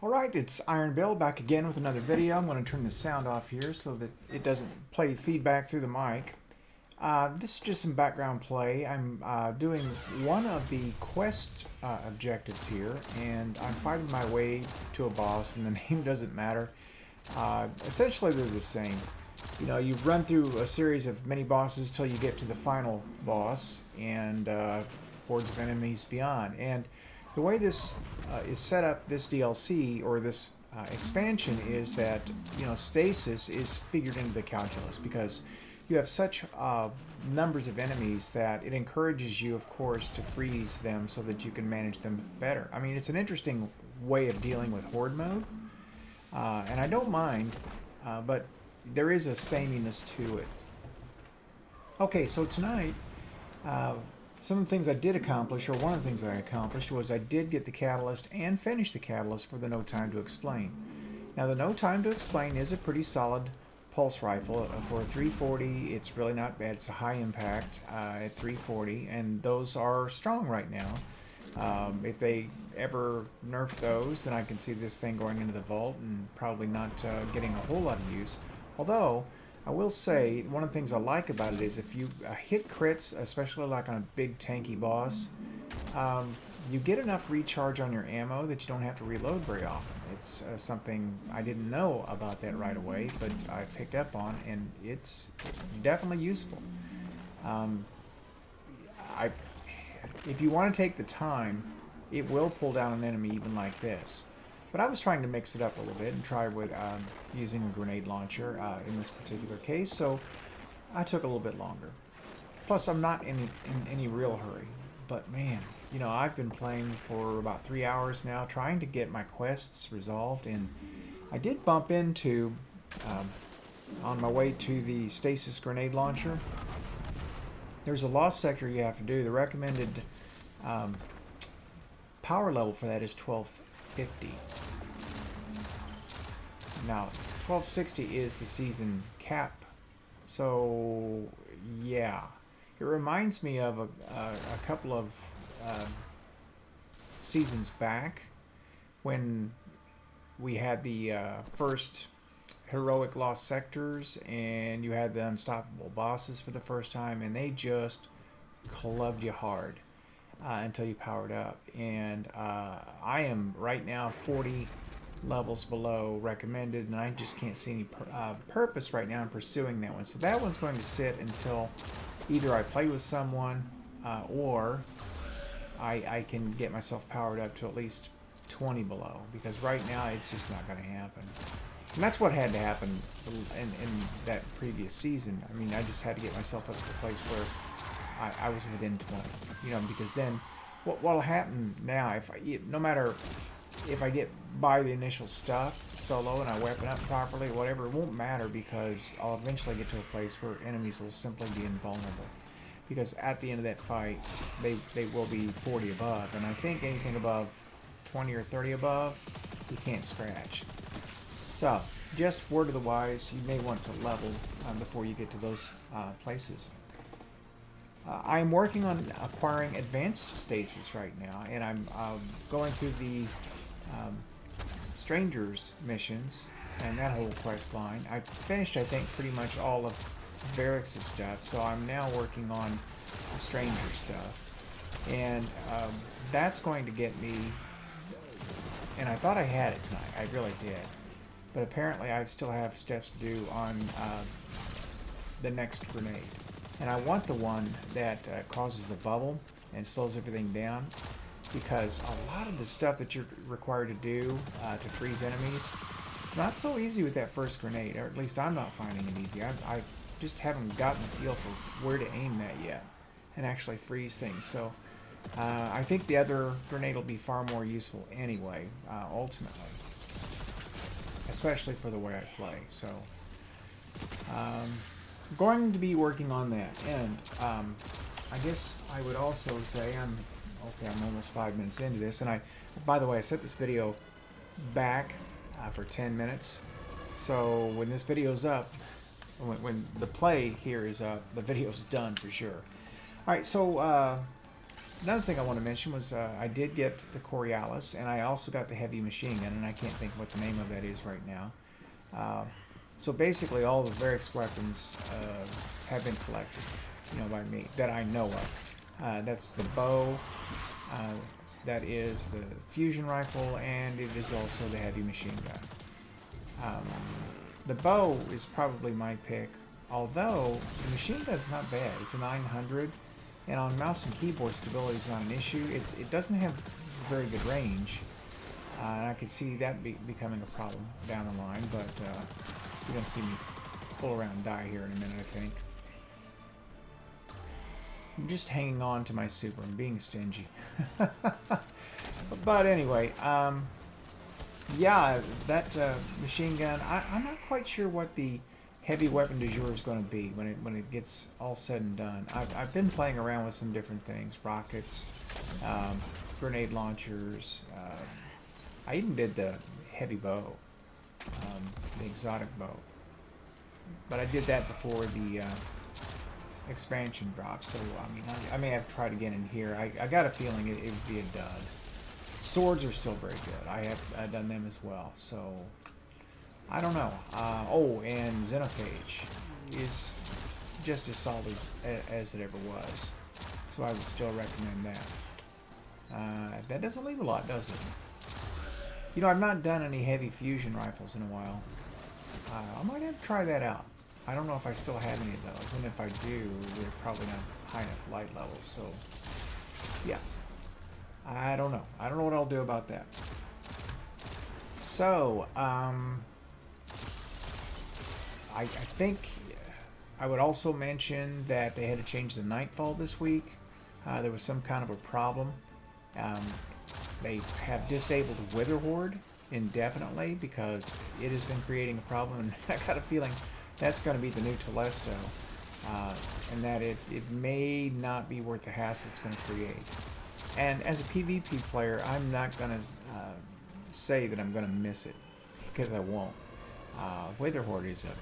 Alright, it's Iron Bill back again with another video. I'm going to turn the sound off here so that it doesn't play feedback through the mic. This is just some background play. I'm doing one of the quest objectives here, and I'm fighting my way to a boss, and the name doesn't matter. Essentially, they're the same. You know, you run through a series of mini bosses till you get to the final boss, and hordes of enemies beyond. And the way this is set up, this DLC or this expansion, is that stasis is figured into the calculus because you have such numbers of enemies that it encourages you, of course, to freeze them so that you can manage them better. I mean, it's an interesting way of dealing with horde mode, and I don't mind, but there is a sameness to it. Okay, so tonight, some of the things I did accomplish, or one of the things I accomplished, was I did get the catalyst and finish the catalyst for the No Time to Explain. Now, the No Time to Explain is a pretty solid pulse rifle. For a 340, it's really not bad. It's a high impact at 340, and those are strong right now. If they ever nerf those, then I can see this thing going into the vault and probably not getting a whole lot of use. Although, I will say, one of the things I like about it is if you hit crits, especially like on a big tanky boss, you get enough recharge on your ammo that you don't have to reload very often. It's something I didn't know about that right away, but I picked up on, and it's definitely useful. If you want to take the time, it will pull down an enemy even like this. But I was trying to mix it up a little bit and try with using a grenade launcher in this particular case, so I took a little bit longer. Plus, I'm not in any real hurry. But man, I've been playing for about 3 hours now, trying to get my quests resolved, and I did bump into, on my way to the stasis grenade launcher, there's a lost sector you have to do. The recommended power level for that is 1250. Now, 1260 is the season cap, so yeah, it reminds me of a couple of seasons back when we had the first heroic lost sectors, and you had the unstoppable bosses for the first time, and they just clubbed you hard until you powered up. And I am right now 40 levels below recommended, and I just can't see any purpose right now in pursuing that one. So that one's going to sit until either I play with someone or I can get myself powered up to at least 20 below, because right now it's just not going to happen. And that's what had to happen in that previous season. I mean, I just had to get myself up to the place where I was within 20, because then what'll happen now, no matter if I get by the initial stuff solo and I weapon up properly, whatever, it won't matter, because I'll eventually get to a place where enemies will simply be invulnerable. Because at the end of that fight, they will be 40 above, and I think anything above 20 or 30 above, you can't scratch. So, just word of the wise, you may want to level before you get to those places. I'm working on acquiring advanced stasis right now, and I'm going through the strangers missions and that whole quest line. I've finished, I think, pretty much all of Barracks' stuff, so I'm now working on the stranger stuff, and that's going to get me, and I thought I had it tonight, I really did, but apparently I still have steps to do on the next grenade. And I want the one that causes the bubble and slows everything down, because a lot of the stuff that you're required to do to freeze enemies, it's not so easy with that first grenade, or at least I'm not finding it easy. I just haven't gotten a feel for where to aim that yet and actually freeze things. So I think the other grenade will be far more useful anyway, ultimately, especially for the way I play. So going to be working on that, and I guess I would also say I'm almost 5 minutes into this, and by the way, I set this video back for 10 minutes, so when this video's up, when the play here is up, the video's done for sure. Alright, so another thing I want to mention was I did get the Coriolis, and I also got the heavy machine gun, and I can't think what the name of that is right now. Uh, so basically, all the various weapons have been collected, by me that I know of. That's the bow. That is the fusion rifle, and it is also the heavy machine gun. The bow is probably my pick, although the machine gun's not bad. It's a 900, and on mouse and keyboard stability is not an issue. It doesn't have very good range, and I could see that becoming a problem down the line, but you're going to see me pull around and die here in a minute, I think. I'm just hanging on to my super. I'm being stingy. But anyway, yeah, that machine gun, I'm not quite sure what the heavy weapon du jour is going to be when it gets all said and done. I've been playing around with some different things. Rockets, grenade launchers. I even did the heavy bow, the exotic bow. But I did that before the expansion drop, so I mean, I may have tried again in here. I got a feeling it would be a dud. Swords are still very good. I've done them as well, so I don't know. Oh, and Xenophage is just as solid as it ever was, so I would still recommend that. That doesn't leave a lot, does it? I've not done any heavy fusion rifles in a while. I might have to try that out. I don't know if I still have any of those, and if I do, they're probably not high enough light levels, so yeah. I don't know. I don't know what I'll do about that. So, I think I would also mention that they had to change the nightfall this week. There was some kind of a problem. They have disabled Wither Horde indefinitely because it has been creating a problem, and I got a feeling that's going to be the new Telesto, and that it may not be worth the hassle it's going to create. And as a PvP player, I'm not going to say that I'm going to miss it, because I won't. Wither Horde is a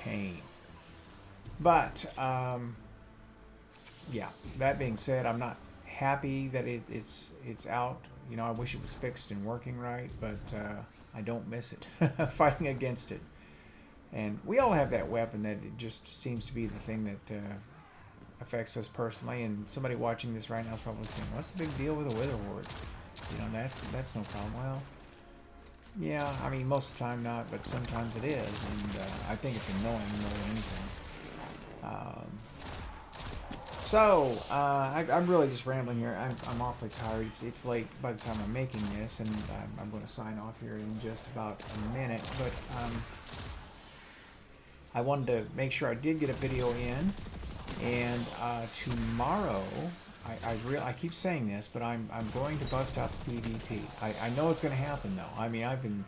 pain. But, yeah, that being said, I'm not happy that it's out. I wish it was fixed and working right, but I don't miss it, fighting against it. And we all have that weapon that it just seems to be the thing that affects us personally. And somebody watching this right now is probably saying, "What's the big deal with a Wither Horde? That's no problem." Well, yeah, I mean most of the time not, but sometimes it is, and I think it's annoying more than anything. I'm really just rambling here. I'm awfully tired. It's late by the time I'm making this, and I'm going to sign off here in just about a minute. But I wanted to make sure I did get a video in, and tomorrow, I keep saying this, but I'm going to bust out the PvP. I know it's going to happen though. I mean, I've been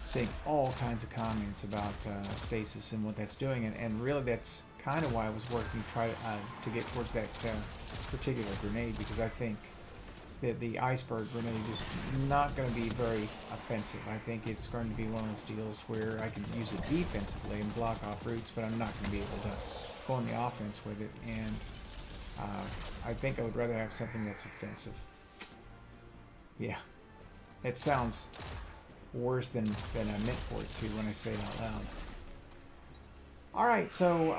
seeing all kinds of comments about stasis and what that's doing, and really that's kind of why I was working to try to get towards that particular grenade, because I think that the iceberg grenade is not going to be very offensive. I think it's going to be one of those deals where I can use it defensively and block off routes, but I'm not going to be able to go on the offense with it, and I think I would rather have something that's offensive. Yeah, it sounds worse than I meant for it to when I say it out loud. Alright, so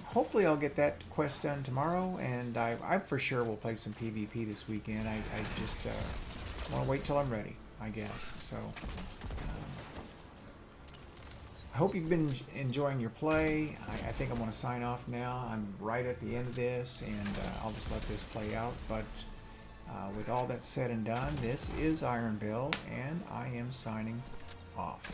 hopefully I'll get that quest done tomorrow, and I for sure will play some PvP this weekend. I just want to wait till I'm ready, I guess. So I hope you've been enjoying your play. I think I'm going to sign off now. I'm right at the end of this, and I'll just let this play out. But with all that said and done, this is Iron Bill, and I am signing off.